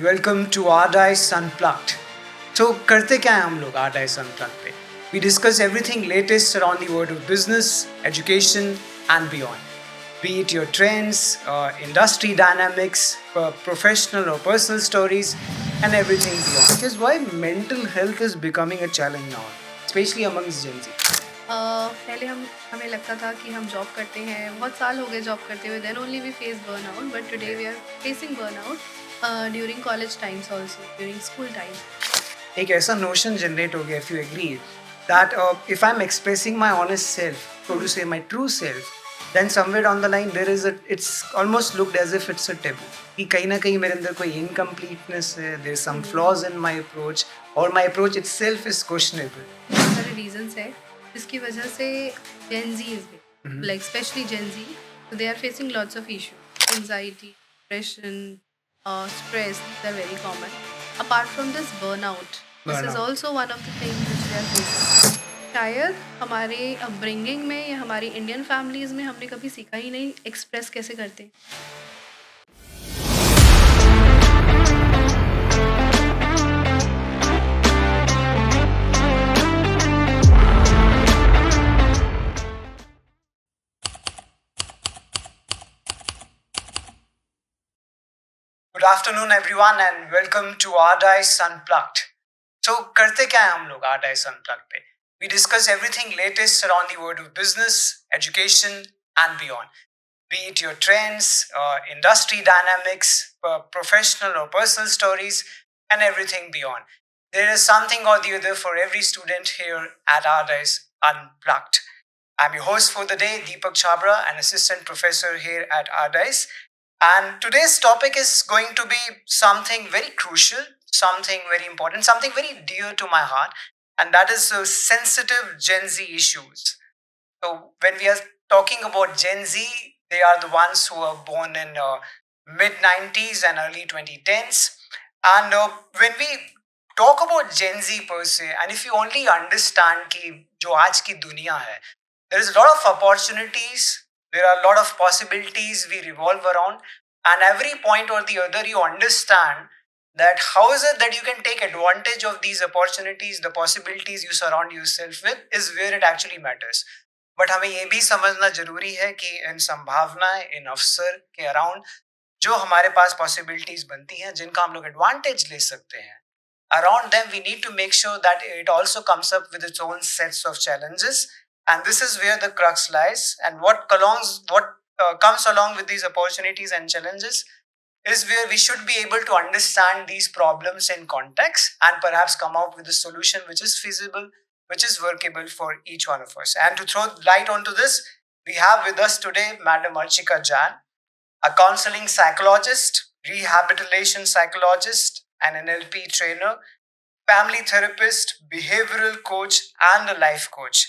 welcome to Our Dice Unplugged. तो करते क्या है हम लोग Our Dice Unplugged पे? We discuss everything latest around the world of business, education and beyond. Be it your trends, industry dynamics, professional or personal stories and everything beyond. Because why mental health is becoming a challenge now, especially amongst Gen Z. पहले हमें लगता था कि हम job करते हैं, बहुत साल हो गए जॉब करते हुए, then only we face burnout, but today we are facing burnout during college times also, during school times. एक ऐसा नोशन जनरेट हो गया, if you agree, that if I'm expressing my honest self, so to say my true self, then somewhere down the line there is it's almost looked as if it's a taboo कि कहीं ना कहीं मेरे अंदर कोई incompleteness है, there is some flaws in my approach or my approach itself is questionable. बहुत सारे रीजंस है जिसकी वजह से gen Z is like specially gen Z, they are facing lots of issue, anxiety, depression, stress. These are very common. Apart from this, burnout. This is Burnout. also one of the things which they are facing. शायद हमारे upbringing में या हमारी Indian families में हमने कभी सीखा ही नहीं एक्सप्रेस कैसे करते। Good afternoon everyone and welcome to Our Dice Unplugged. So करते क्या है हम लोग Our Dice Unplugged पे? We discuss everything latest around the world of business, education and beyond. Be it your trends, industry dynamics, professional or personal stories and everything beyond. There is something or the other for every student here at Our Dice Unplugged. I'm your host for the day, Deepak Chabra, an assistant professor here at Our Dice. And today's topic is going to be something very crucial, something very important, something very dear to my heart, and that is sensitive Gen Z issues. So, when we are talking about Gen Z, they are the ones who are born in mid 90s and early 2010s. And when we talk about Gen Z per se, and if you only understand कि जो आज की दुनिया है, there is a lot of opportunities, there are a lot of possibilities we revolve around, and every point or the other you understand that how is it that you can take advantage of these opportunities, the possibilities you surround yourself with is where it actually matters. But हमें ये भी समझना जरूरी है कि इन संभावनाएं, इन अवसर के अराउंड जो हमारे पास पॉसिबिलिटीज बनती हैं, जिनका हम लोग एडवांटेज ले सकते हैं, around them we need to make sure that it also comes up with its own sets of challenges, and this is where the crux lies. And what comes along with these opportunities and challenges is where we should be able to understand these problems in context and perhaps come out with a solution which is feasible, which is workable for each one of us. And to throw light onto this, we have with us today Madam Archika Jan, a counseling psychologist, rehabilitation psychologist, an NLP trainer, family therapist, behavioral coach, and a life coach.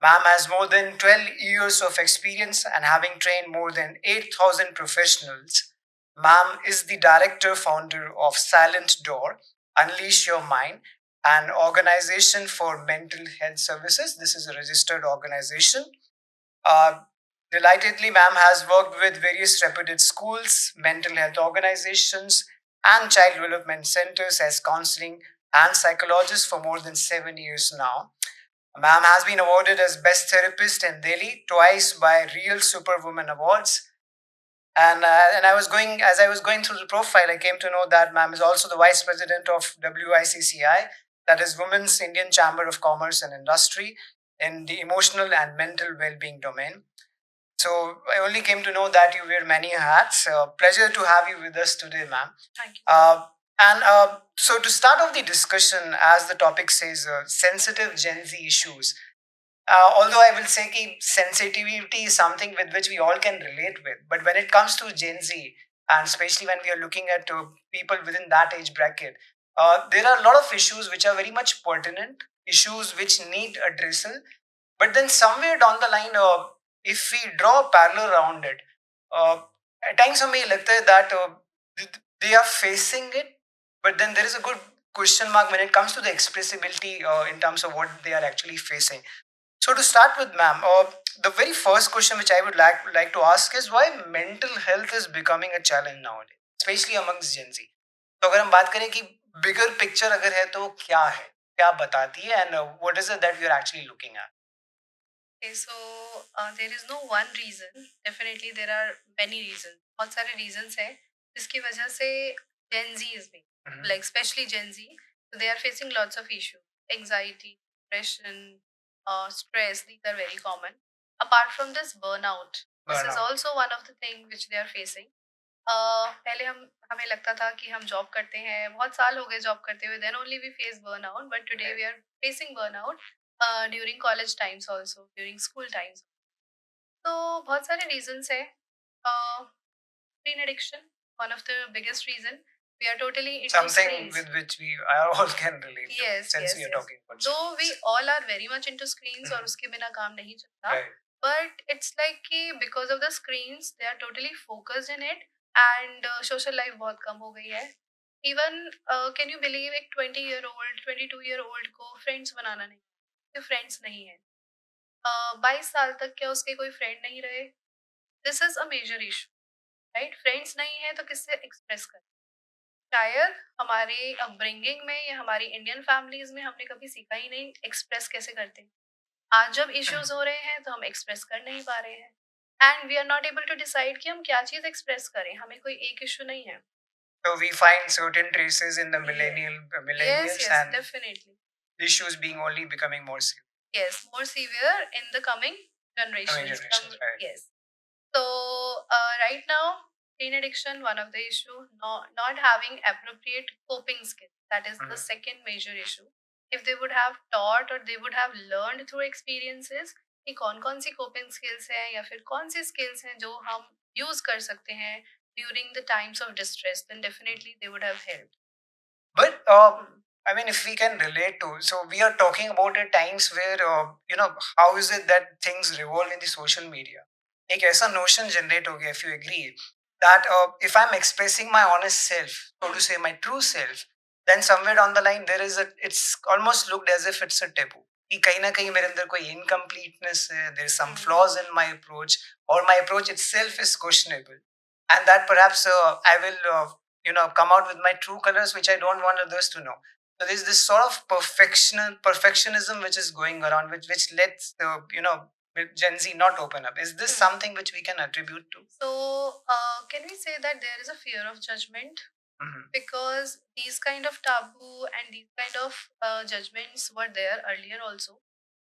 Ma'am has more than 12 years of experience and having trained more than 8,000 professionals. Ma'am is the director founder of Silent Door, Unleash Your Mind, an organization for mental health services. This is a registered organization. Uh, Delightedly, ma'am has worked with various reputed schools, mental health organizations, and child development centers as counseling and psychologist for more than 7 years now. Ma'am has been awarded as Best Therapist in Delhi twice by Real Superwoman Awards. And I was going as I was going through the profile, I came to know that ma'am is also the Vice President of WICCI, that is Women's Indian Chamber of Commerce and Industry, in the emotional and mental well-being domain. So I only came to know that you wear many hats. Pleasure to have you with us today, ma'am. Thank you. And so to start off the discussion, as the topic says, sensitive Gen Z issues. Although I will say that sensitivity is something with which we all can relate with, but when it comes to Gen Z, and especially when we are looking at people within that age bracket, there are a lot of issues which are very much pertinent, issues which need addressal. But then somewhere down the line, if we draw a parallel around it, uh, at times हमें ये लगता है that they are facing it, but then there is a good question mark when it comes to the expressibility in terms of what they are actually facing. So to start with, ma'am, the very first question which I would like to ask is why mental health is becoming a challenge nowadays, especially amongst Gen Z. तो अगर हम बात करें कि bigger picture अगर है तो वो क्या बताती है, and what is it that you are actually looking at? Okay, so there is no one reason. Definitely there are many reasons. बहुत सारे reasons हैं जिसकी वजह से Gen Z is being, like especially Gen Z, so they are facing lots of issues. Anxiety, depression, stress, these are very common. Apart from this, burnout. This is Burnout. also one of the things which they are facing. पहले हमें लगता था कि हम job करते हैं, बहुत साल हो गए जॉब करते हुए, then only we face burnout, but today we are facing burnout during college times also, during school times. तो बहुत सारे रीजंस है। Screen addiction, one of the biggest reason. We are totally into Something screens. with which we all can relate to, Yes, since yes, we are yes. talking about So screens. we all are very much into screens और उसके बिना काम नहीं चलता। Right. But it's like कि because of the screens, they are totally focused in it, and social life बहुत कम हो गई है। Even can you believe एक 20-year-old, 22-year-old को friends बनाना नहीं, उसके friends नहीं है। 22 साल तक क्या उसके कोई friend नहीं रहे? This is a major issue, right? Friends नहीं है तो किससे express करें? शायद हमारे अपब्रिंगिंग में या हमारी इंडियन फैमिलीज में हमने कभी सीखा ही नहीं एक्सप्रेस कैसे करते हैं। आज जब इश्यूज हो रहे हैं तो हम एक्सप्रेस कर नहीं पा रहे हैं, and we are not able to decide कि हम क्या चीज एक्सप्रेस करें। हमें कोई एक इशू नहीं है। So we find certain traces in the yes millennials yes and definitely. issues being only becoming more severe. Yes, more severe in the coming Coming generations. generations, right? Yes. So right now, teen addiction, one of the issue, not having appropriate coping skills. That is the second major issue. If they would have taught or they would have learned through experiences कि कौन कौन सी coping skills हैं या फिर कौन सी skills हैं जो हम use कर सकते हैं during the times of distress, then definitely they would have helped. But I mean, if we can relate to, so we are talking about at times where how is it that things revolve in the social media? एक ऐसा notion generate हो गया, if you agree, that if I'm expressing my honest self, so to say my true self, then somewhere down the line there is it's almost looked as if it's a taboo. कि कहीं ना कहीं मेरे अंदर कोई incompleteness है, there is some flaws in my approach, or my approach itself is questionable, and that perhaps I will come out with my true colors which I don't want others to know. So there's this sort of perfectionism which is going around, which lets the Gen Z not open up. Is this something which we can attribute to? So can we say that there is a fear of judgment? Because these kind of taboo and these kind of judgments were there earlier also,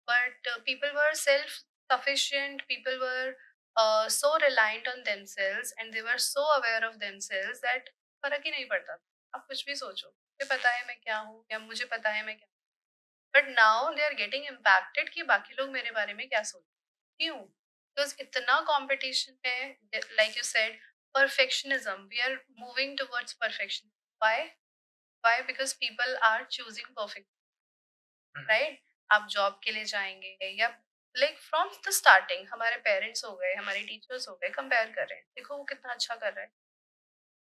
but people were self sufficient, people were so reliant on themselves, and they were so aware of themselves that फर्क ही नहीं पड़ता। आप कुछ भी सोचो, मुझे पता है मैं क्या हूँ या मुझे पता है मैं क्या, but now they are getting impacted कि बाकी लोग मेरे बारे में क्या सोचते हैं। क्यों? बिकॉज इतना कंपटीशन है, like you said, perfectionism, we are moving towards perfection. Why? Because people are choosing perfect, right? आप जॉब के लिए जाएंगे या लाइक फ्रॉम द स्टार्टिंग हमारे पेरेंट्स हो गए, हमारे टीचर्स हो गए, कंपेयर कर रहे हैं, देखो वो कितना अच्छा कर रहा है,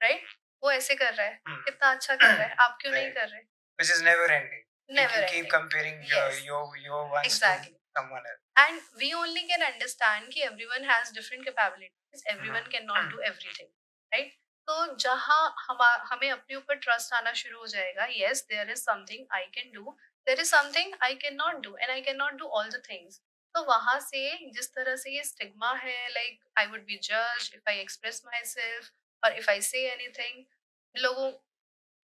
राइट? वो ऐसे कर रहा है, कितना अच्छा कर रहा है, आप क्यों नहीं कर रहे? Which is never ending. Never You ending. keep comparing Yes. your ones Exactly. to someone else. And we only can understand कि everyone has different capabilities, everyone cannot do everything, right? तो जहाँ हमें अपने ऊपर ट्रस्ट आना शुरू हो जाएगा, yes, there is something I can do, there is something I cannot do, and I cannot do all the things. तो वहां से जिस तरह से ये स्टिग्मा है, like I would be judged if I express myself or if I say anything, लोगों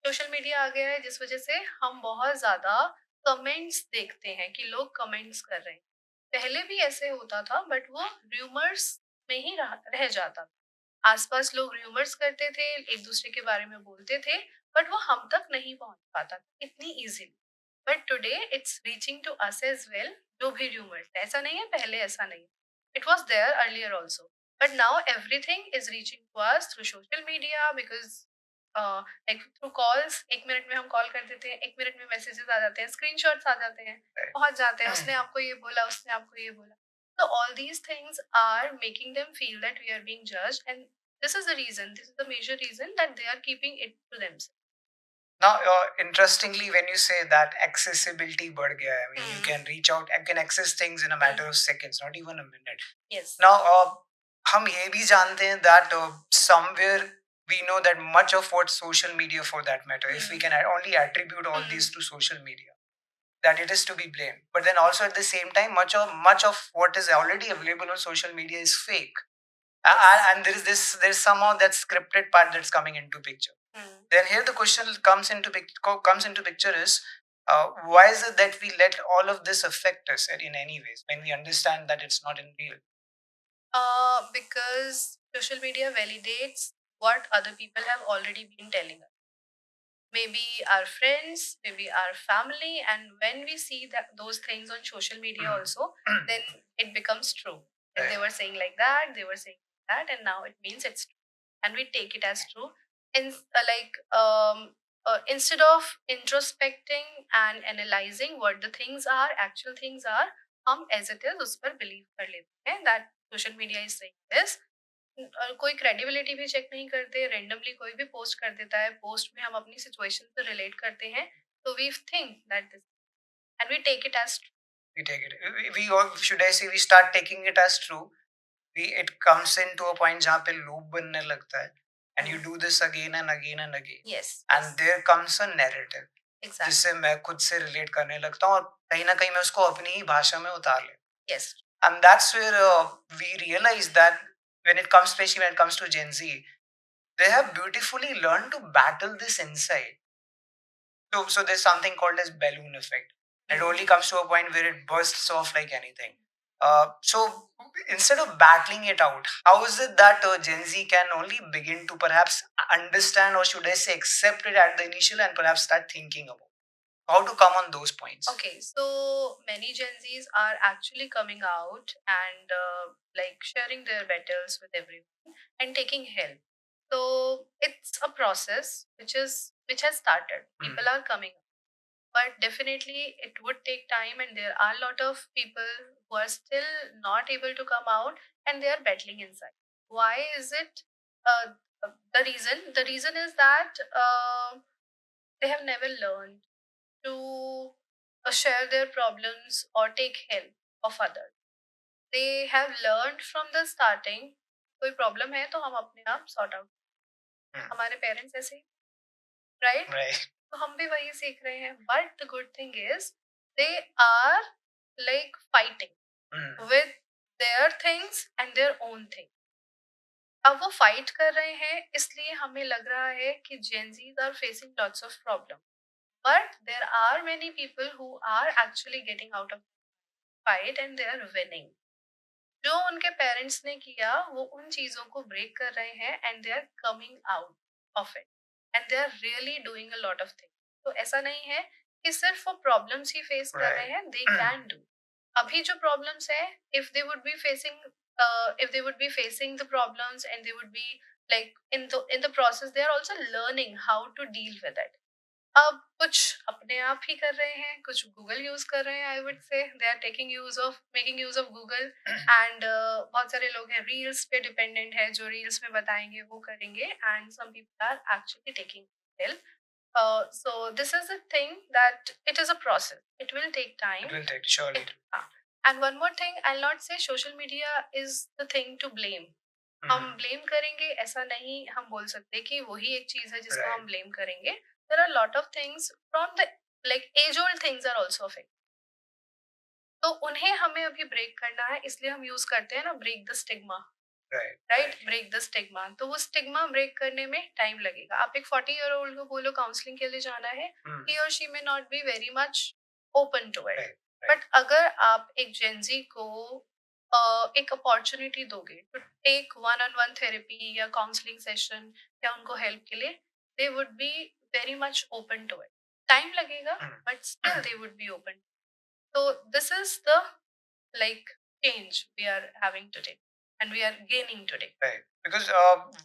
social media आ गया है जिस वजह से हम बहुत ज्यादा कमेंट्स देखते हैं कि लोग कमेंट्स कर रहे हैं। पहले भी ऐसे होता था, बट वो र्यूमर्स में ही रह जाता था। आसपास लोग र्यूमर्स करते थे, एक दूसरे के बारे में बोलते थे, बट वो हम तक नहीं पहुंच पाता था इतनी easily. But today it's reaching to us as well. जो भी र्यूमर्स, ऐसा नहीं है पहले ऐसा नहीं, it was there earlier also, but now everything is reaching to us through social media, because like through calls, 1 minute में हम कॉल कर देते हैं, 1 मिनट में मैसेजेस आ जाते हैं, स्क्रीनशॉट्स आ जाते हैं, पहुंच जाते हैं, उसने आपको ये बोला, उसने आपको ये बोला। So all these things are making them feel that we are being judged, and this is the reason, this is the major reason that they are keeping it to themselves. Now, interestingly, when you say that accessibility बढ़ गया है, I mean, you can reach out, you can access things in a matter of seconds, not even a minute. Yes. Now, हम ये भी जानते हैं that somewhere we know that much of what social media, for that matter, if we can only attribute all these to social media, that it is to be blamed. But then also at the same time, much of what is already available on social media is fake. And there's somehow that scripted part that's coming into picture. Then here the question comes into picture is, why is it that we let all of this affect us in any ways when we understand that it's not in real? Because social media validates what other people have already been telling us. Maybe our friends, maybe our family, and when we see that those things on social media also, then it becomes true. If they were saying like that, they were saying that, and now it means it's true, and we take it as true. And instead of introspecting and analyzing what the things are, actual things are, हम as it is उस पर believe कर लेते हैं that social media is saying this. और कोई credibility भी check नहीं करते, रेंडमली कोई भी पोस्ट कर देता है, पोस्ट में हम अपनी सिचुएशन से रिलेट करते हैं, तो we think that this and we take it as We take it. We all, should I say, we start taking it as true. It comes into a point जहाँ पे loop बनने लगता है, and you do this again and again and again. Yes And there comes a narrative exactly जिससे मैं खुद से relate करने लगता हूँ और कहीं ना कहीं मैं उसको अपनी ही भाषा में उतार लेता यस हूँ. And that's where we realize that especially when it comes to Gen Z, they have beautifully learned to battle this inside. So there's something called as balloon effect. It only comes to a point where it bursts off like anything. So instead of battling it out, how is it that Gen Z can only begin to perhaps understand, or should I say accept it at the initial, and perhaps start thinking about how to come on those points? Okay, so many Gen Zs are actually coming out and like sharing their battles with everyone and taking help. So it's a process which has started. People are coming up, but definitely it would take time, and there are a lot of people who are still not able to come out and they are battling inside. Why is it? The reason is that they have never learned to share their problems or take help of others. They have learned from the starting, कोई problem है तो हम अपने आप sort out. हमारे parents ऐसे ही, right? Right. तो हम भी वही सीख रहे हैं. But the good thing is they are like fighting with their things and their own thing. अब वो फाइट कर रहे हैं इसलिए हमें लग रहा है कि Gen Zs are facing lots of problem, but there are many people who are actually getting out of fight and they are winning. जो उनके पेरेंट्स ने किया वो उन चीजों को ब्रेक कर रहे हैं and they are coming out of it and they are really doing a lot of things. तो ऐसा नहीं है कि सिर्फ वो प्रॉब्लम्स ही फेस कर रहे हैं, दे कैन डू. अभी जो प्रॉब्लम्स है, if they would be facing the problems and they would be like in the process they are also learning how to deal with it. अब कुछ अपने आप ही कर रहे हैं, कुछ गूगल यूज कर रहे हैं. I would say they are making use of Google. And बहुत सारे लोग हैं रील्स पे डिपेंडेंट है, जो रील्स में बताएंगे वो करेंगे. And some people are actually taking help. So this is a thing that it is a process. It will take time. It will take, surely. And one more thing, I'll not say social media is the thing to blame. हम blame करेंगे ऐसा नहीं हम बोल सकते कि वही एक चीज है जिसको हम ब्लेम करेंगे. There are a lot of things from the like age old things are also affected. तो उन्हें हमें अभी ब्रेक करना है, इसलिए हम यूज करते हैं ना break the stigma. Right, break the stigma. तो वो स्टिग्मा ब्रेक करने में टाइम लगेगा. आप एक 40-year-old को बोलो काउंसलिंग के लिए जाना है, he or she may not be very much open to it. But अगर आप एक जेंजी को एक अपॉर्चुनिटी दोगे टू टेक वन-on-one थेरेपी या काउंसलिंग सेशन या उनको हेल्प के लिए, they would be very much open to it. Time लगेगा, but still they would be open. So this is the like change we are having today, and we are gaining today. Right. Because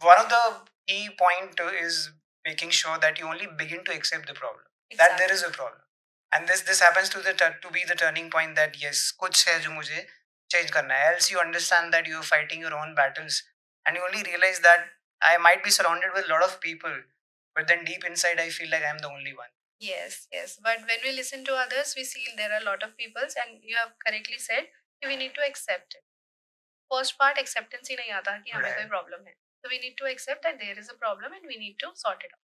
one of the key point is making sure that you only begin to accept the problem. Exactly. That there is a problem. And this happens to be the turning point that yes, कुछ है जो मुझे change करना है. Else you understand that you are fighting your own battles, and you only realize that I might be surrounded with a lot of people, but then deep inside I feel like I'm the only one. Yes. But when we listen to others, we see there are a lot of peoples, and you have correctly said we need to accept it. First part acceptance ही नहीं आता कि हमें कोई problem है. So we need to accept that there is a problem and we need to sort it out.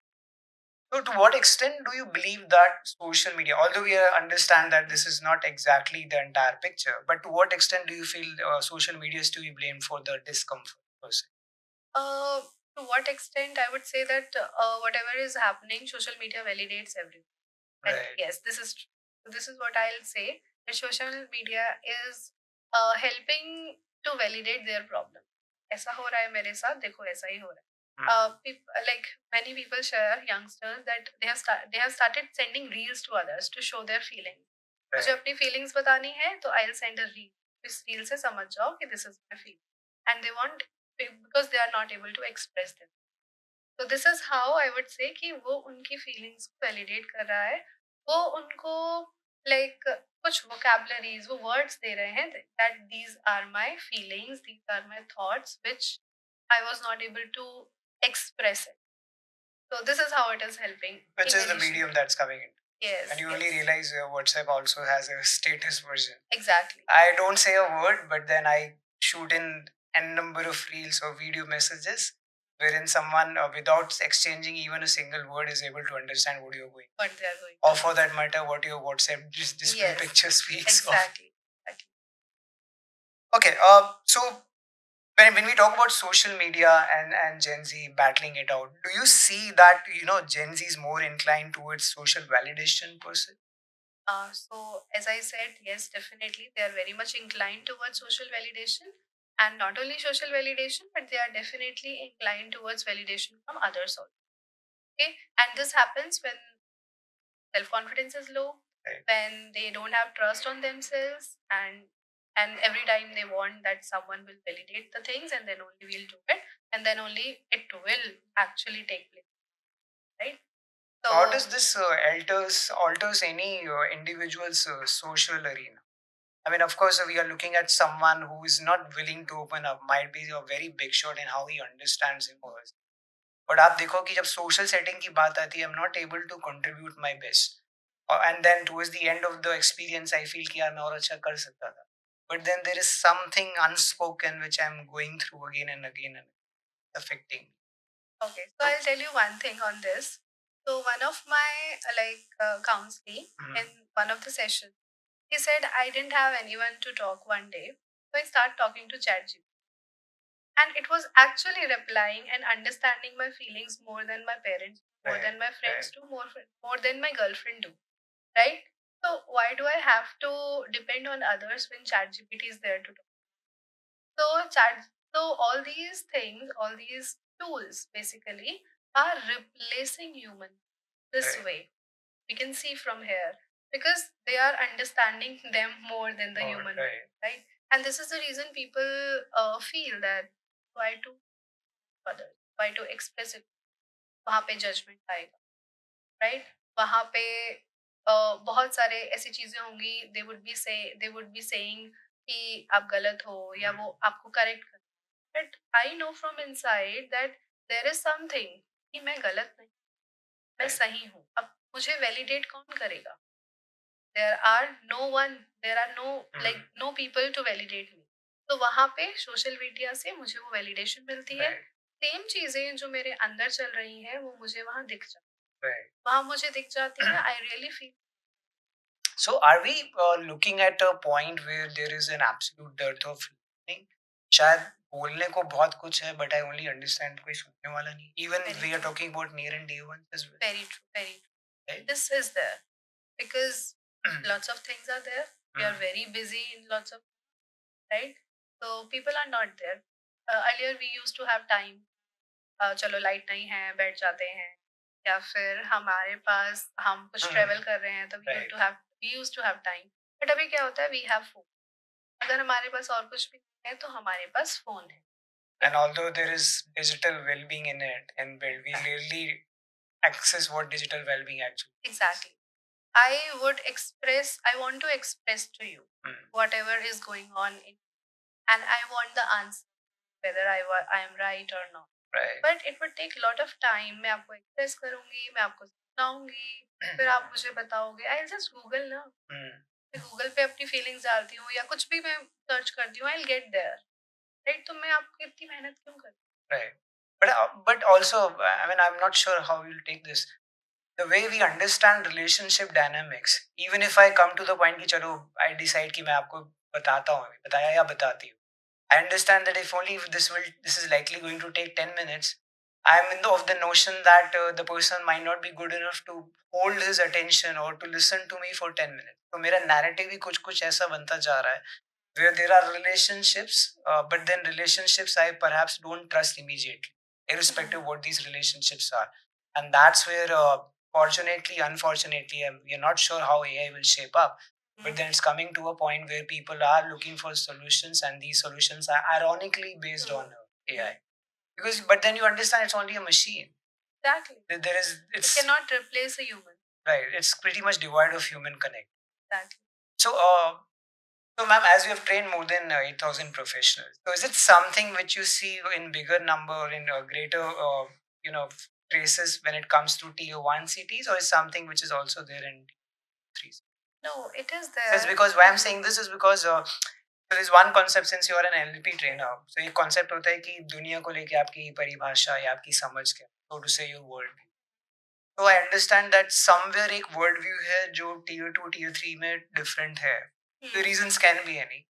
So, to what extent do you believe that social media, although we understand that this is not exactly the entire picture, but to what extent do you feel social media is to be blamed for the discomfort per se? Uh, to what extent I would say that whatever is happening, social media validates everything. And Right. yes, this is true. So this is what I'll say, that social media is helping to validate their problem. ऐसा हो रहा है मेरे साथ, देखो ऐसा ही हो रहा है. Like many people share, youngsters, that they have started sending reels to others to show their feelings. मुझे Right. अपनी feelings बतानी है तो I'll send a reel. इस reel से समझ जाओ कि this is my feeling. And they want, because they are not able to express them. तो this is how I would से कि वो उनकी फीलिंग्स को वैलिडेट कर रहा है. वो उनको लाइक कुछ वोकैबुलरीज, वो वर्ड्स दे रहे हैं that these are my feelings, these are my thoughts which I was not able to express it. So this is how it is helping. Which In is the addition, medium that's coming in. yes, And you only yes, realize WhatsApp also has a status version. exactly. I don't say a word, but then I shoot in n number of reels or video messages wherein someone, without exchanging even a single word, is able to understand what you're going, What they are going or to for do. that matter, what your WhatsApp display Yes, picture speaks of. exactly. Exactly. Okay, so when we talk about social media and Gen Z battling it out, do you see that Gen Z is more inclined towards social validation per se? So, as I said, yes, definitely, they are very much inclined towards social validation, and not only social validation, but they are definitely inclined towards validation from others also. Okay, and this happens when self confidence is low, Right. when they don't have trust on themselves, and every time they want that someone will validate the things, and then only we'll do it, and then only it will actually take place, right? So how So does this alters any individual's social arena? I mean, of course, we are looking at someone who is not willing to open up, might be a very big shot in how he understands him or herself. But आप देखो कि जब social setting की बात आती है, I'm not able to contribute my best. And then towards the end of the experience, I feel कि यार मैं और अच्छा कर सकता था. But then there is something unspoken which I'm going through again and again and affecting me. okay, so I'll tell you one thing on this. So one of my counseling in one of the sessions, he said I didn't have anyone to talk one day, so I started talking to ChatGPT, and it was actually replying and understanding my feelings more than my parents, more than my friends do, more than my girlfriend do, right? So why do I have to depend on others when ChatGPT is there to talk? So so all these things, all these tools basically are replacing human this Right. way. We can see from here because they are understanding them more than the More, human, right. right? And this is the reason people feel that why to others, why to express it, वहाँ पे judgment आएगा, right? वहाँ पे बहुत सारे ऐसी चीजें होंगी, they would be saying कि आप गलत हो या वो आपको करेक्ट कर. But I know from inside that there is something कि मैं गलत नहीं, मैं Right. सही हूँ. अब मुझे वैलिडेट कौन करेगा? there are no like no people to validate me. तो वहाँ पे सोशल मीडिया से मुझे वो वैलिडेशन मिलती है. Right. सेम चीजें जो मेरे अंदर चल रही हैं वो मुझे वहाँ दिख जाती, Right. वहाँ मुझे दिख जाती है. I really feel. So, are we looking at a point where there is an absolute dearth of listening? शायद बोलने को बहुत कुछ है, but I only understand कोई सुनने वाला नहीं. Even Very we are true. talking about near and dear ones as well. Very true, very true. Right? This is there because lots of things are there. We are very busy in lots of, right? So people are not there. Earlier we used to have time. चलो light नहीं है, बैठ जाते हैं, या फिर हमारे पास हम कुछ ट्रेवल कर रहे हैं तो we use to have time. But अभी क्या होता है, वी हैव फोन. अगर हमारे पास और कुछ भी नहीं है तो हमारे पास फोन है. And although there is digital well-being in it and build, we rarely access what digital well-being actually. Exactly. I want to express to you whatever is going on and I want the answer whether I am right or not. Right. But it would take a lot of time. मैं आपको express करूंगी, मैं आपको सुनाऊंगी, फिर आप मुझे बताओगे. I just Google ना, मैं गूगल पे अपनी फीलिंग्स डालती हूँ या कुछ भी मैं सर्च करती हूँ, आई गेट देयर, राइट? तो मैं आपको इतनी मेहनत क्यों करूँ? Right. but also, I mean, I'm not sure how you'll take this. The way we understand relationship dynamics, even if I come to the point कि चलो I decide कि मैं आपको बताता हूँ, बताया या बताती हूँ, I understand that if only if this is likely going to take 10 minutes, I am of the notion that the person might not be good enough to hold his attention or to listen to me for 10 minutes. तो मेरा narrative ही कुछ ऐसा बनता जा रहा है where there are relationships, but then relationships I perhaps don't trust immediately, irrespective of what these relationships are. And that's where, fortunately, unfortunately, we are not sure how AI will shape up. But then it's coming to a point where people are looking for solutions, and these solutions are ironically based on AI. Because, but then you understand it's only a machine. Exactly. There is, It it's cannot replace a human. right. It's pretty much devoid of human connect. Exactly. So, ma'am, as you have trained more than 8,000 professionals, so is it something which you see in bigger number, in greater, you know, places when it comes to tier one cities, or is something which is also there in tier 3? No, it is That's there. because why I'm saying this is because there is one concept, since you are an NLP trainer. So एक concept होता है कि दुनिया को लेके आपकी परिभाषा या आपकी समझ क्या, so to say your world view. So I understand that somewhere एक world view है जो tier 2 tier 3 में different है. The reasons can be any.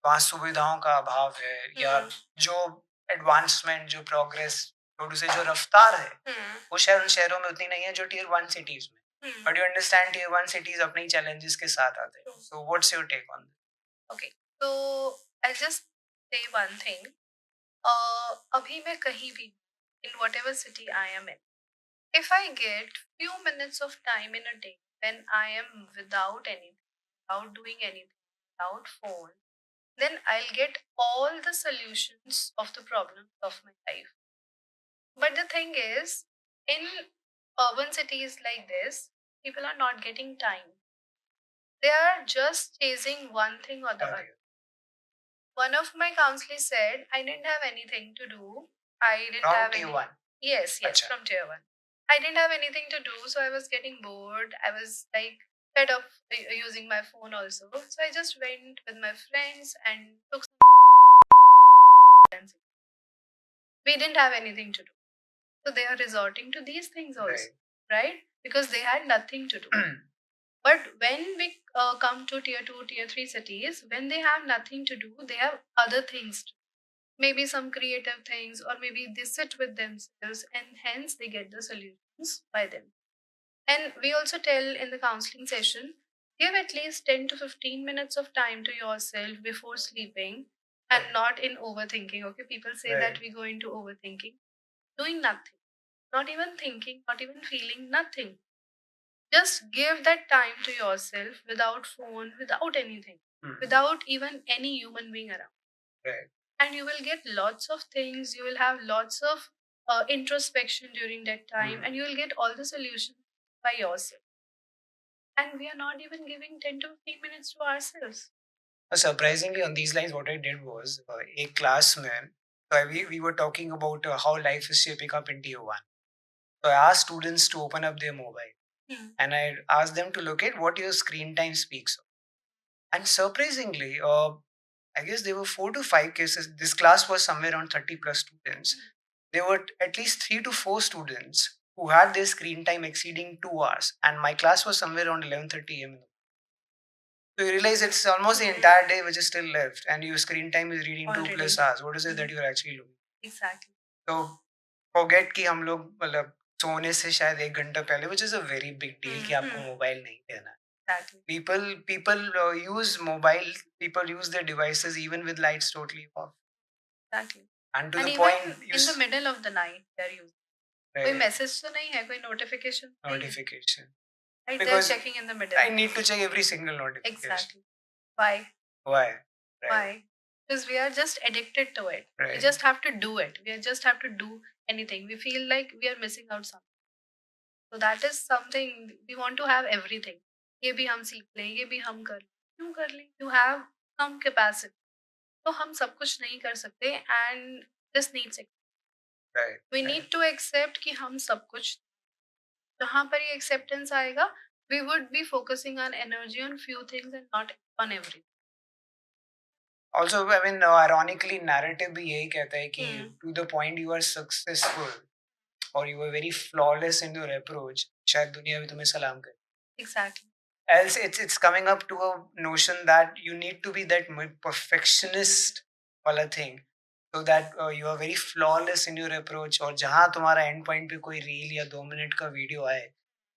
वहाँ सुविधाओं का अभाव है, या जो एडवांसमेंट, जो प्रोग्रेस, तो से जो रफ्तार है वो शायद उन शहरों में उतनी नहीं है जो टियर 1 सिटीज में. But you understand tier 1 cities अपने चैलेंजेस के साथ आते हैं. So what's your take on this? Okay, तो I just say one thing. अभी मैं कहीं भी, in whatever city I am in, if I get few minutes of time in a day when I am without anything, without doing anything, without phone, then I'll get all the solutions of the problems of my life. But the thing is, in urban cities like this, people are not getting time. They are just chasing one thing or the other. One of my counselors said, I didn't have anything to do. I didn't From have tier any. 1? Yes, Acha. from tier 1. I didn't have anything to do, so I was getting bored. I was like fed up using my phone also. So I just went with my friends and took some. We didn't have anything to do. So they are resorting to these things also, right? Because they had nothing to do. But when we come to tier 2, tier 3 cities, when they have nothing to do, they have other things to do. Maybe some creative things, or maybe they sit with themselves, and hence they get the solutions by them. And we also tell in the counseling session, give at least 10 to 15 minutes of time to yourself before sleeping, and not in overthinking. Okay, people say that we go into overthinking, doing nothing, not even thinking, not even feeling, nothing. Just give that time to yourself without phone, without anything, without even any human being around. Right. And you will get lots of things. You will have lots of introspection during that time, and you will get all the solutions by yourself. And we are not even giving 10 to 15 minutes to ourselves. Surprisingly, on these lines, what I did was a class में, we were talking about how life is shaping up in tier 1. So I asked students to open up their mobile, and I asked them to look at what your screen time speaks of. And surprisingly, I guess there were 4 to 5 cases. This class was somewhere around 30 plus students. There were at least 3 to 4 students who had their screen time exceeding 2 hours, and my class was somewhere around 11:30 a.m. So you realize it's almost the entire day which is still left, and your screen time is reading Already. 2 plus hours. What is it that you're actually looking? Exactly. So forget कि हम लोग मतलब सोने से शायद 1 घंटा पहले, which is a very big deal कि आपको मोबाइल नहीं देना है. Exactly. People use mobile. People use their devices even with lights totally off. Exactly. And to And the even point, in the middle of the night, they're using. कोई message तो नहीं है, कोई notification notification. Right, Because they're checking in the middle. I need to check every single notification. Exactly. Why? Why? Right. Why? Because we are just addicted to it. Right. We just have to do it. We just have to do anything. We feel like we are missing out something. So that is something we want to have everything. ये भी हम सीख लें, ये भी हम कर लें. क्यों कर लें? You have some capacity. तो हम सब कुछ नहीं कर सकते, and this needs it. Right. We need to accept कि हम सब कुछ. जहाँ पर ये acceptance आएगा, we would be focusing on energy on few things and not on everything. Also, I mean, ironically, narrative भी यही कहता है कि Hmm. to the point you are successful or you are very flawless in your approach, शायद दुनिया भी तुम्हें सलाम करे. Exactly. Else, it's coming up to a notion that you need to be that perfectionist वाला thing, so that you are very flawless in your approach. और जहाँ तुम्हारा end point पे कोई reel या 2 मिनट का वीडियो आए,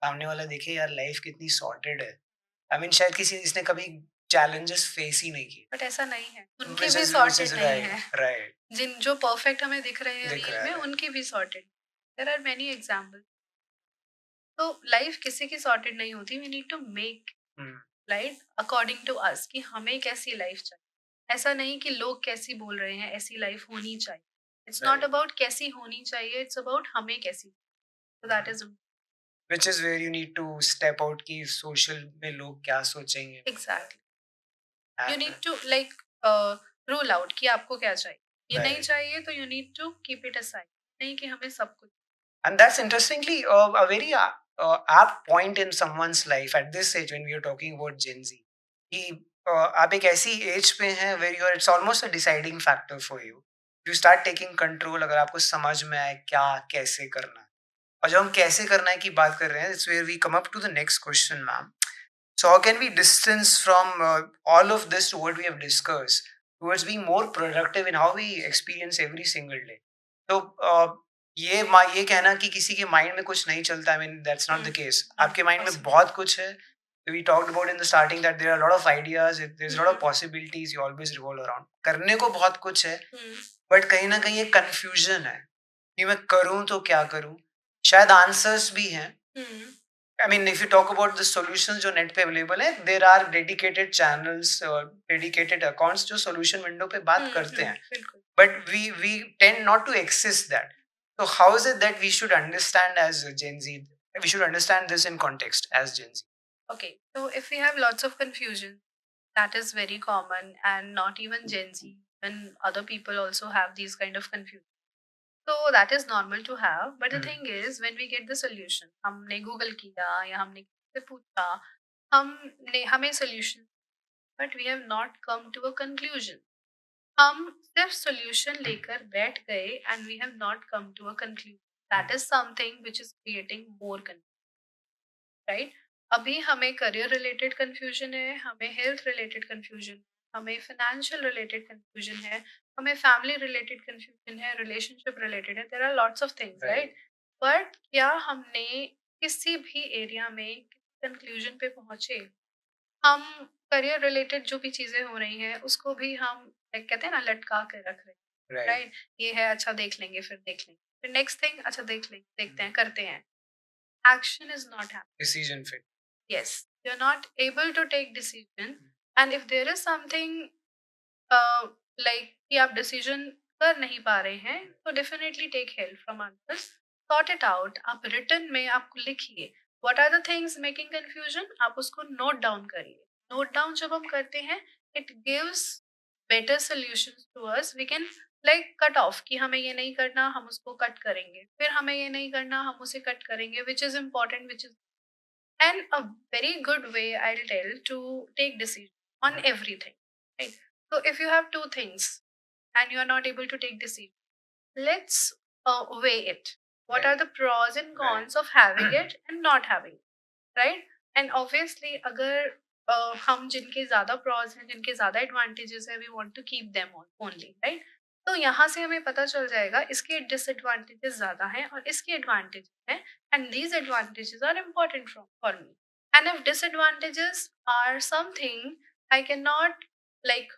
सामने वाला देखे यार लाइफ कितनी सॉर्टेड है. आई मीन शायद किसी इसने कभी challenges फेस ही नहीं किए. बट ऐसा नहीं है, उनके Which भी is सॉर्टेड नहीं right, है. right. जिन जो परफेक्ट हमें दिख रहे हैं दिख रील रहा में, है. उनकी भी sorted. There are many example. तो लाइफ किसी की सॉर्टेड नहीं होती. We need to make Hmm. Life according to us कि हमें कैसी लाइफ चाहिए. ऐसा नहीं कि लोग कैसी बोल रहे हैं ऐसी लाइफ होनी चाहिए. It's not Right. अबाउट कैसी होनी चाहिए, इट्स अबाउट हमें कैसी. So that is Which is where you need to step out कि social में लोग क्या सोचेंगे. Exactly. You And need to like rule out कि आपको क्या चाहिए. ये नहीं right. चाहिए तो you need to keep it aside. नहीं कि हमें सब कुछ. And that's interestingly a very apt point in someone's life at this age when we are talking about Gen Z. कि आप एक ऐसी एज पे हैं where you are, it's almost a deciding factor for you. You start taking control अगर आपको समझ में आए क्या कैसे करना है. और जब हम कैसे करना है की बात कर रहे हैं, it's where we come up to the next question, ma'am. So how can we distance from all of this to what we have discussed towards being more productive in how we experience every single day? So ये कहना कि किसी के mind में कुछ नहीं चलता, I mean that's not the case. आपके माइंड में बहुत कुछ है. We talked about in the starting that there are a lot of ideas, there's a lot of possibilities, you always revolve around. करने को बहुत कुछ है, बट कहीं ना कहीं एक कंफ्यूजन है कि मैं करूं तो क्या करूं. शायद आंसर्स भी हैं. I mean, if you talk about the solutions जो नेट पे अवेलेबल है, there are dedicated channels, dedicated accounts जो solution window पे बात करते हैं. बिल्कुल. But we tend not to access that. So how is it that we should understand as Gen Z? We should understand this in context as Gen Z. Okay, so if we have lots of confusion, that is very common, and not even Gen Z, and other people also have these kind of confusion. So that is normal to have. But the thing is, when we get the solution, हमने Google किया या हमने किसी से पूछा, हमने हमें solution, but we have not come to a conclusion. हम सिर्फ solution लेकर बैठ गए and we have not come to a conclusion. That is something which is creating more confusion. Right. अभी हमें करियर रिलेटेड कंफ्यूजन है, हमें हेल्थ रिलेटेड कंफ्यूजन, हमें फाइनेंशियल रिलेटेड कंफ्यूजन है, हमें फैमिली रिलेटेड कंफ्यूजन है, रिलेशनशिप रिलेटेड है. There are lots of things, right. बट क्या हमने किसी भी एरिया में कंक्लूजन पे पहुंचे? हम करियर रिलेटेड जो भी चीजें हो रही हैं उसको भी हम कहते हैं ना लटका के रख रहे हैं, राइट. ये है, अच्छा देख लेंगे, फिर देख लेंगे, फिर नेक्स्ट थिंग, अच्छा देख लेंगे, देखते हैं, करते हैं. Action is not happening. Decision fit. Yes, you're not able to take decision. And if there is something like कि आप decision कर नहीं पा रहे हैं, तो definitely take help from others. Sort it out. आप written में आपको लिखिए what are the things making confusion. आप उसको note down करिए. Note down जब हम करते हैं, it gives better solutions to us. We can like cut off कि हमें ये नहीं करना, हम उसको कट करेंगे, फिर हमें ये नहीं करना, हम उसे कट करेंगे, which is important, which is. And a very good way I'll tell to take decision on everything, right? So if you have two things and you are not able to take decision, let's weigh it. What are the pros and cons of having it and not having it, right? And obviously अगर हम जिनके ज्यादा pros हैं, जिनके ज्यादा advantages हैं, we want to keep them on only, right? तो यहाँ से हमें पता चल जाएगा इसके disadvantages ज्यादा हैं और इसके advantages हैं, and these advantages are important for me. And if disadvantages are something I cannot like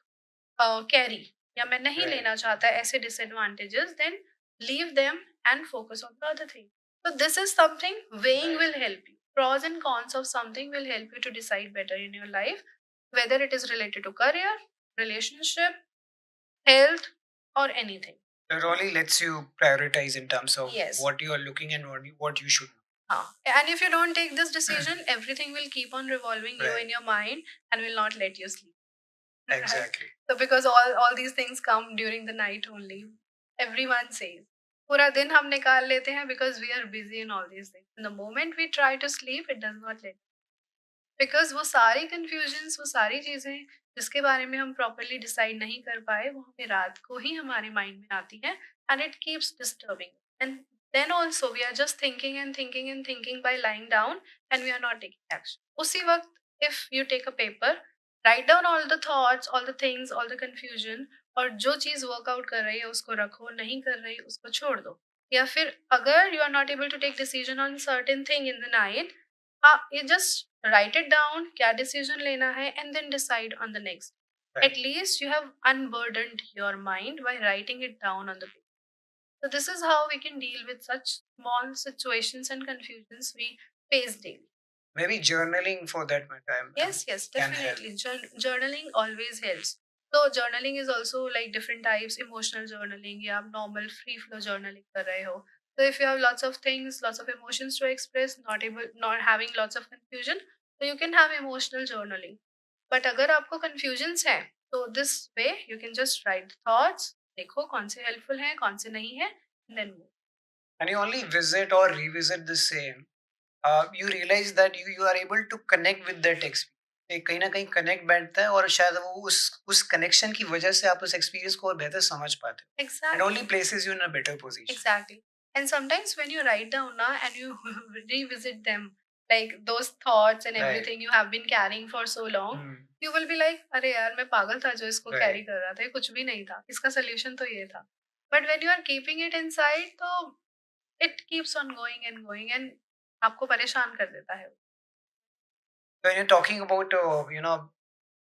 carry, या मैं नहीं Right. लेना चाहता ऐसे disadvantages, then leave them and focus on the other thing. So this is something weighing Right. will help you. Pros and cons of something will help you to decide better in your life, whether it is related to career, relationship, health, or anything. It really lets you prioritize in terms of Yes. what you are looking and what you should. And if you don't take this decision, everything will keep on revolving you Right. in your mind and will not let you sleep. Right? Exactly. So because all these things come during the night only. Everyone says पूरा दिन हम निकाल लेते हैं because we are busy in all these things. And the moment we try to sleep, it does not let. Because वो सारी confusions, वो सारी चीज़ें जिसके बारे में हम प्रॉपरली डिसाइड नहीं कर पाए, वो हमें रात को ही हमारे माइंड में आती है, and it keeps disturbing, and then also we are just thinking and thinking and thinking by lying down, and we are not taking action. उसी वक्त if you take a paper, write down all the thoughts, all the things, all the confusion, और जो चीज़ workout कर रही है उसको रखो, नहीं कर रही उसको छोड़ दो। या फिर अगर you are not able to take decision on certain thing in the night, हाँ, you just write it down, क्या decision लेना है, and then decide on the next. Right. At least you have unburdened your mind by writing it down on the paper. So this is how we can deal with such small situations and confusions we face daily. Maybe journaling for that matter Yes, can help. definitely. Journaling always helps. So journaling is also like different types, emotional journaling, या आप normal free flow journaling कर रहे हो. So if you have lots of things, lots of emotions to express, not having lots of confusion, so you can have emotional journaling. But अगर आपको confusions है, so this way you can just write the thoughts, देखो कौन से helpful हैं, कौन से नहीं है, and then move. And you only visit or revisit the same, you realize that you are able to connect with that experience. एक कहीं ना कहीं कनेक्ट बैठता है और शायद वो उस कनेक्शन की वजह से आप उस एक्सपीरियंस को और बेहतर समझ पाते हो. It Exactly. only places you in a better position. Exactly. And sometimes when you write down na, and you revisit them, like those thoughts and Right. everything you have been carrying for so long, you will be like, अरे यार मैं पागल था जो इसको Right. Carry कर रहा था, ये कुछ भी नहीं था, इसका सोल्यूशन तो ये था. But when you are keeping it inside, तो it keeps on going and आपको परेशान कर देता है. When you're talking about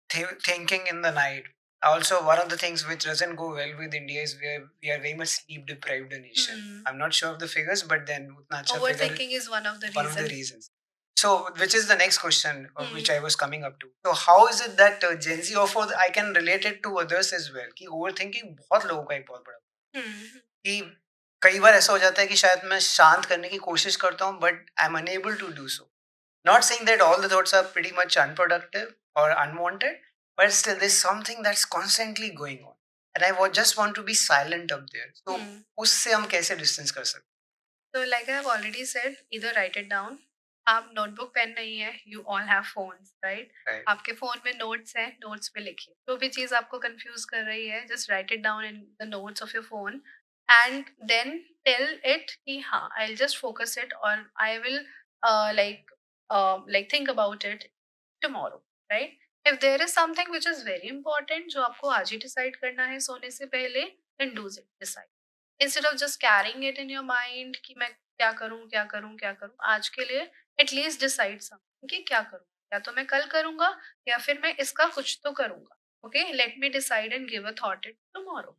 thinking in the night, also one of the things which doesn't go well with India is we are very much sleep deprived nation. I'm not sure of the figures, but then utna acha figure, Overthinking is one of the one of the reasons. reasons. So, which is the next question which I was coming up to. So, how is it that Gen Z offer? I can relate it to others as well. कि overthinking बहुत लोगों का एक बहुत बड़ा कि कई बार ऐसा हो जाता है कि शायद मैं शांत करने की कोशिश करता हूँ, but I'm unable to do so. Not saying that all the thoughts are pretty much unproductive or unwanted, but still there's something that's constantly going on. And I just want to be silent up there. So, उससे हम कैसे distance कर सकते? So like I have already said, either write it down. आप notebook pen नहीं है, you all have phones, right? Right. आपके phone में नोट्स हैं, नोट्स पे लिखिए. जो भी चीज आपको कंफ्यूज कर रही है, just write it down in the notes of your phone, and then tell it कि हाँ, I will just focus it, और I will like think about it tomorrow, right? If there is something which is very important जो आपको आज ही decide करना है सोने से पहले, then do it, decide, instead of just carrying it in your mind कि मैं क्या करूँ आज के लिए. एटलीस्ट डिसाइड समथिंग कि क्या करूँ, या तो मैं कल करूंगा या फिर मैं इसका कुछ तो करूंगा. Okay, let me decide and give a thought it tomorrow.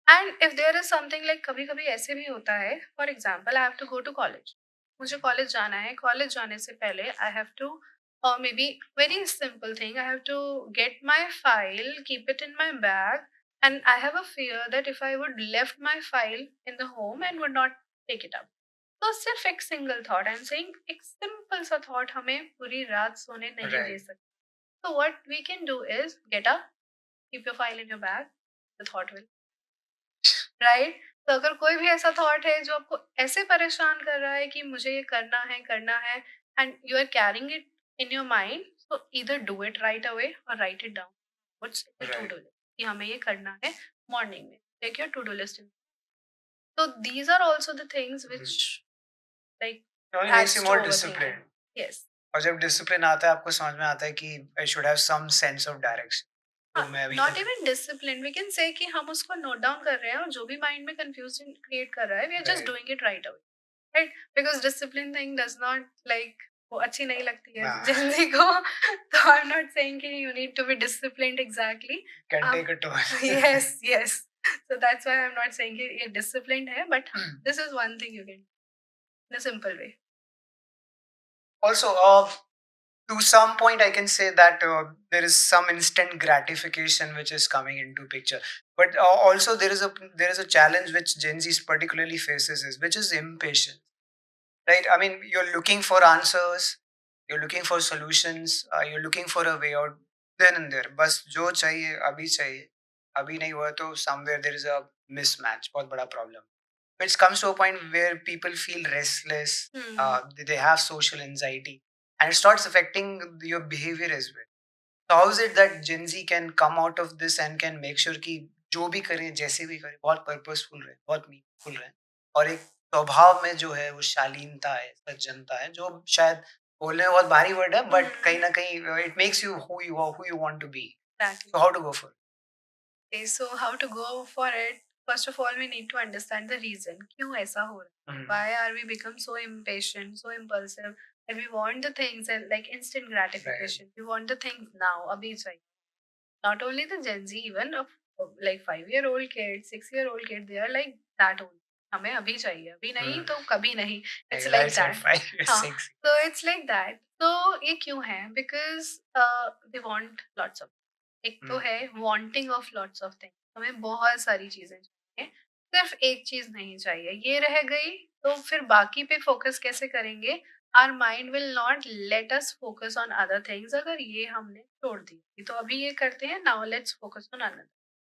And if there is something like, कभी कभी ऐसे भी होता है, for example I have to go to college, मुझे कॉलेज जाना है. कॉलेज जाने से पहले I have to, or maybe very simple thing, I have to get my file, keep it in my bag, and I have a fear that if I would left my file in the home and would not take it up. तो सिर्फ एक single thought, I am saying, एक simple सा thought हमें पूरी रात सोने नहीं दे Right. सकता. तो what we can do is get up, keep your file in your bag, the thought will, right? तो अगर कोई भी ऐसा थॉट है जो आपको ऐसे परेशान कर रहा है कि मुझे ये करना है, and you are carrying it in your mind, so either do it right away और write it down. What's to Right. Do list कि हमें ये करना है मॉर्निंग में, take your to do list in. So these are also the things which like It only makes adds you to more overthinking. disciplined. Yes. और जब discipline आता है आपको समझ में आता है कि I should have some sense of direction. तो मैं अभी Not even discipline. We can say कि हम उसको note down कर रहे हैं, और जो भी mind में confusion create कर रहा है, we are just Right. doing it right away, right? Because discipline thing does not like, वो अच्छी नहीं लगती है Nah. जल्दी को. तो I'm not saying कि you need to be disciplined exactly. can take a toll. Yes. So that's why I'm not saying कि ये disciplined है, but this is one thing you can do in a simple way. Also, to some point, I can say that there is some instant gratification which is coming into picture. But also there is a challenge which Gen Z particularly faces which is impatience. Right? I mean, you're looking for answers, you're looking for solutions, you're looking for a way out then and there. बस जो चाहिए, अभी नहीं हुआ तो somewhere there is a mismatch. बहुत बड़ा problem. Which comes to a point where people feel restless, they have social anxiety. and it starts affecting your behavior as well. So how is it that Gen Z can come out of this and can make sure कि जो भी करें जैसे भी करें बहुत purposeful रहे, बहुत मीनिंगफुल रहे, और एक स्वभाव में जो है वो शालीनता है, सज्जनता है, जो शायद बोलने में बहुत भारी वर्ड है, बट कहीं ना कहीं it makes you who you want to be. Exactly. So how to go for it? Okay, so how to go for it? First of all, we need to understand the reason. क्यों ऐसा हो रहा है? Why are we become so impatient, so impulsive, and we want the things and like instant gratification. We want the things now, abhi chahiye. Not only the Gen Z, even of like 5-year-old kid, 6-year-old kid, they are like that only. हमें अभी चाहिए, अभी नहीं तो कभी नहीं. It's like That's at that. 5 or हाँ, 6. so it's like that. So ये क्यों है? Because they want lots of. एक तो है wanting of lots of things. हमें बहुत सारी चीजें चाहिए, सिर्फ एक चीज नहीं चाहिए. ये रह गई तो फिर बाकी पे फोकस कैसे करेंगे? Our mind will not let us focus on other things. अगर ये हमने छोड़ दी तो अभी ये करते हैं, now let's focus on another.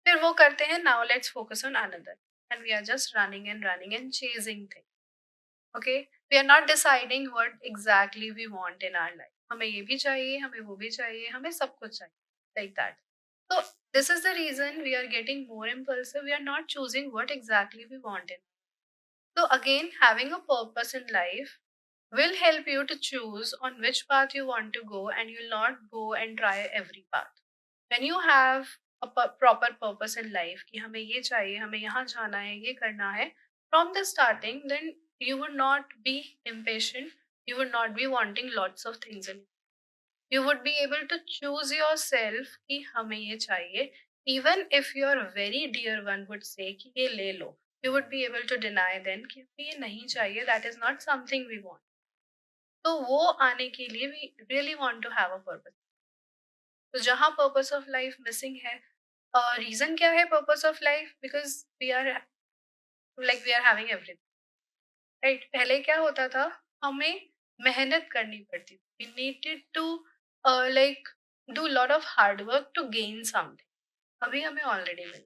फिर वो करते हैं, now let's focus on another. And we are just running and chasing things. Okay, we are not deciding what exactly we want in our life. हमें ये भी चाहिए, हमें वो भी चाहिए, हमें सब कुछ चाहिए, like that. So this is the reason we are getting more impulsive. We are not choosing what exactly we want in. So again, having a purpose in life will help you to choose on which path you want to go, and you'll not go and try every path. When you have a proper purpose in life कि हमें ये चाहिए, हमें यहाँ जाना है, ये करना है, from the starting, then you would not be impatient. You would not be wanting lots of things in. You would be able to choose yourself कि हमें ये चाहिए. Even if your very dear one would say कि ये ले लो, you would be able to deny then कि हमें ये नहीं चाहिए, that is not something we want. तो वो आने के लिए we really want to have a purpose. तो जहाँ purpose of life missing है, reason क्या है purpose of life? Because we are having everything, right? पहले क्या होता था, हमें मेहनत करनी पड़ती थी. We needed to like do lot of hard work to gain something. अभी हमें ऑलरेडी मिल.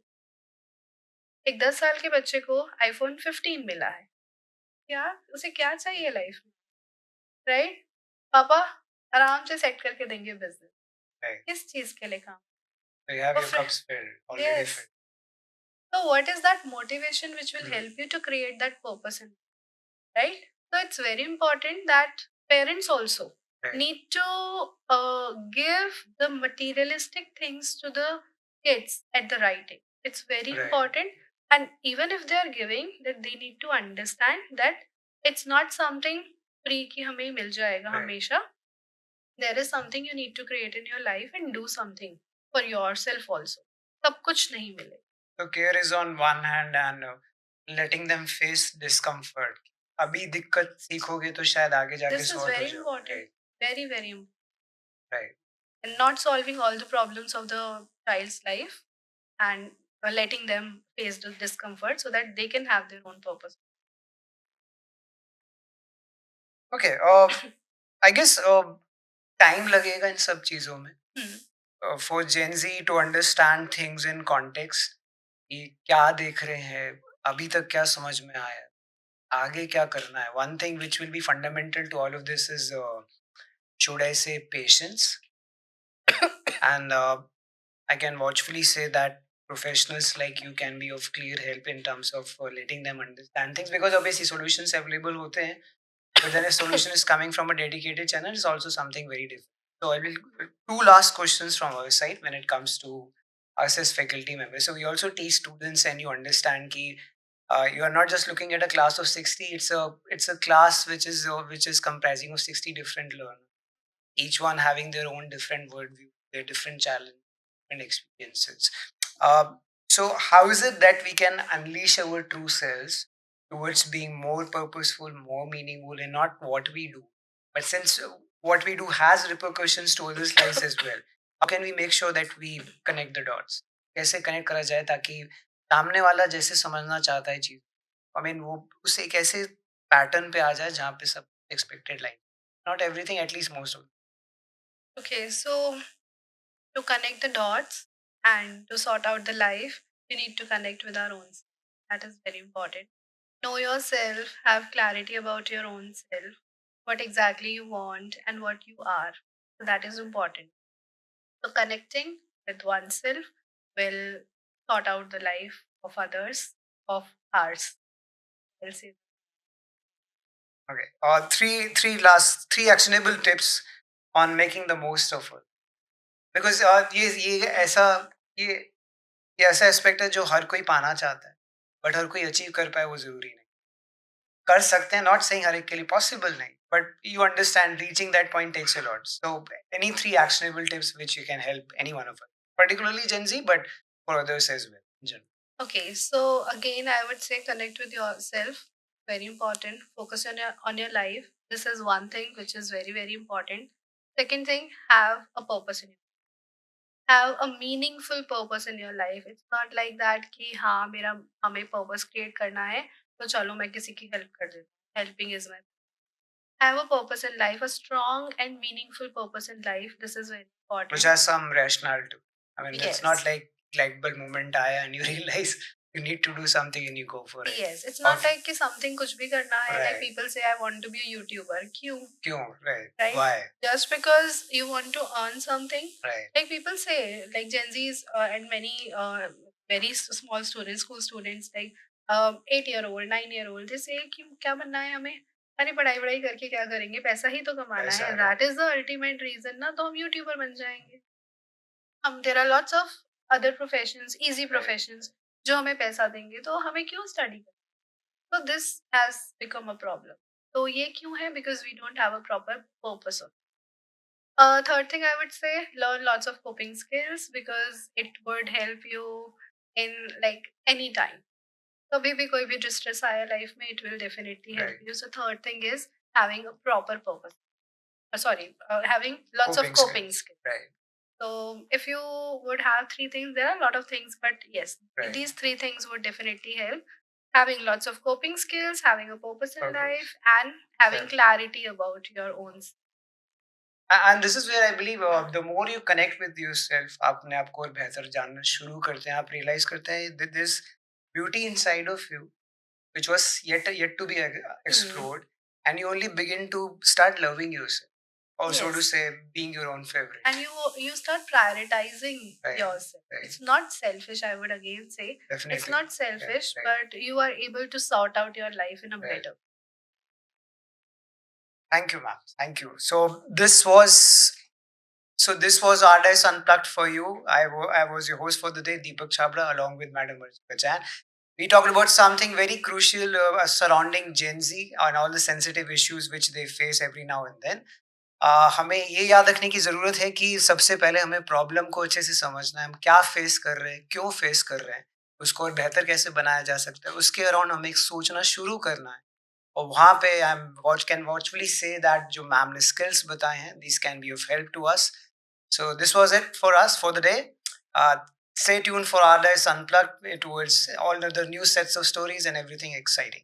एक 10 साल के बच्चे को आईफोन 15 मिला है. क्या उसे क्या चाहिए लाइफ में, राइट? पापा आराम से सेट करके देंगे बिजनेस. Right. किस चीज के लिए काम? So you have तो your फिर cups filled, already yes. filled. So what is that motivation which will help you to create that purpose in, right? So it's very important that parents also Right. need to give the materialistic things to the kids at the right age. It's very Right. important. And even if they are giving, that they need to understand that it's not something free कि हमें मिल जाएगा Right. हमेशा. There is something you need to create in your life and do something for yourself also. सब कुछ नहीं मिले. So care is on one hand and letting them face discomfort. अभी दिक्कत सीखोगे तो शायद आगे जाके This is solve हो very जाओ. important. Right. Very, very important. Right. And not solving all the problems of the child's life and letting them face the discomfort so that they can have their own purpose. Okay. I guess time लगेगा इन सब चीजों में. For Gen Z to understand things in context, कि क्या देख रहे हैं, अभी तक क्या समझ में आया, आगे क्या करना है. One thing which will be fundamental to all of this is, should I say, patience. And I can watchfully say that professionals like you can be of clear help in terms of letting them understand things, because obviously solutions available होते हैं, but then a solution is coming from a dedicated channel is also something very different. So I will two last questions from our side when it comes to us as faculty members. So we also teach students, and you understand ki you are not just looking at a class of 60. It's a class which is comprising of 60 different learners, each one having their own different worldview, their different challenge and experiences. So how is it that we can unleash our true selves towards being more purposeful, more meaningful in not what we do, but since what we do has repercussions to others' lives as well? How can we make sure that we connect the dots? कैसे connect करा जाए ताकि सामने वाला जैसे समझना चाहता है चीज, आई मीन वो उसे एक ऐसे पैटर्न पे आ जाए जहाँ पे सब expected line, not everything, at least most of. Okay, so to connect the dots and to sort out the life, we need to connect with our own self. That is very important. Know yourself, have clarity about your own self. what exactly you want and what you are. So that is important. So connecting with oneself will sort out the life of others, of ours. I'll say. Okay. Three actionable tips on making the most of it. Because ये ये ऐसा aspect है जो हर कोई पाना चाहता है, but हर कोई अचीव कर पाए वो ज़रूरी नहीं। कर सकते हैं, नॉट सेइंग हर एक के लिए पॉसिबल नहीं, but you understand reaching that point takes a lot. So any 3 actionable tips which you can help any one of us, particularly Gen Z, but for others as well in general. Okay, so again, I would say connect with yourself. Very important. Focus on your life. This is one thing which is very very important. Second thing, have a purpose in your have a meaningful purpose in your life. It's not like that कि हाँ मेरा हमें purpose create करना है तो चलो मैं किसी की help कर देती हूँ. Helping is my have a purpose in life, a strong and meaningful purpose in life. This is very Which important. has some rationale to it. I mean, it's not Yes. like light bulb moment आया and you realize you need to do something and you go for it. Yes, it's not Of- like कि something कुछ भी करना है. Like Right. people say, I want to be a YouTuber. क्यों? क्यों? Right. Right? Why? Just because you want to earn something. Right. Like people say, like Gen Zs and many very small students, school students, like 8-year-old, 9-year-old, they say कि क्या बनना है हमें? अरे पढ़ाई वढ़ाई करके क्या करेंगे? पैसा ही तो कमाना पैसा है. है. That is the ultimate reason ना, तो हम YouTuber बन जाएंगे. there are lots of other professions, easy Right. professions, जो हमें पैसा देंगे, तो हमें क्यों study करना? So this has become a problem. तो ये क्यों है? Because we don't have a proper purpose of. Third thing I would say, learn lots of coping skills because it would help you in like any time. कभी भी कोई भी distress आया life में, it will definitely help Right. you. So third thing is having a proper purpose. Having lots of Coping coping skills. skills. Right. So if you would have three things, there are a lot of things, but yes, Right. these three things would definitely help. Having lots of coping skills, having a purpose in Purpose. life, and having Self. clarity about your own. And this is where I believe the more you connect with yourself, अपने आप को और बेहतर जानना शुरू करते हैं, आप realize करते हैं that there's beauty inside of you which was yet to be explored, and you only begin to start loving yourself. Also, to Yes. say being your own favorite. And you start prioritizing Right, yourself. right. It's not selfish, I would again say. Definitely. It's not selfish, Right. but you are able to sort out your life in a Right. better. Thank you, ma'am. Thank you. This was Our Dice Unplugged for you. I was your host for the day, Deepak Chabra, along with Madam Archita Chan. We talked about something very crucial surrounding Gen Z and all the sensitive issues which they face every now and then. हमें ये याद रखने की ज़रूरत है कि सबसे पहले हमें प्रॉब्लम को अच्छे से समझना है, हम क्या फेस कर रहे हैं, क्यों फेस कर रहे हैं, उसको और बेहतर कैसे बनाया जा सकता है, उसके अराउंड हमें एक सोचना शुरू करना है। और वहाँ पे I am can वॉचफुली say that जो मैम ने स्किल्स बताए हैं, this can be of help to us. So this was it for us for the day. Stay tuned for our Dice Unplugged towards all other new sets of stories and everything exciting.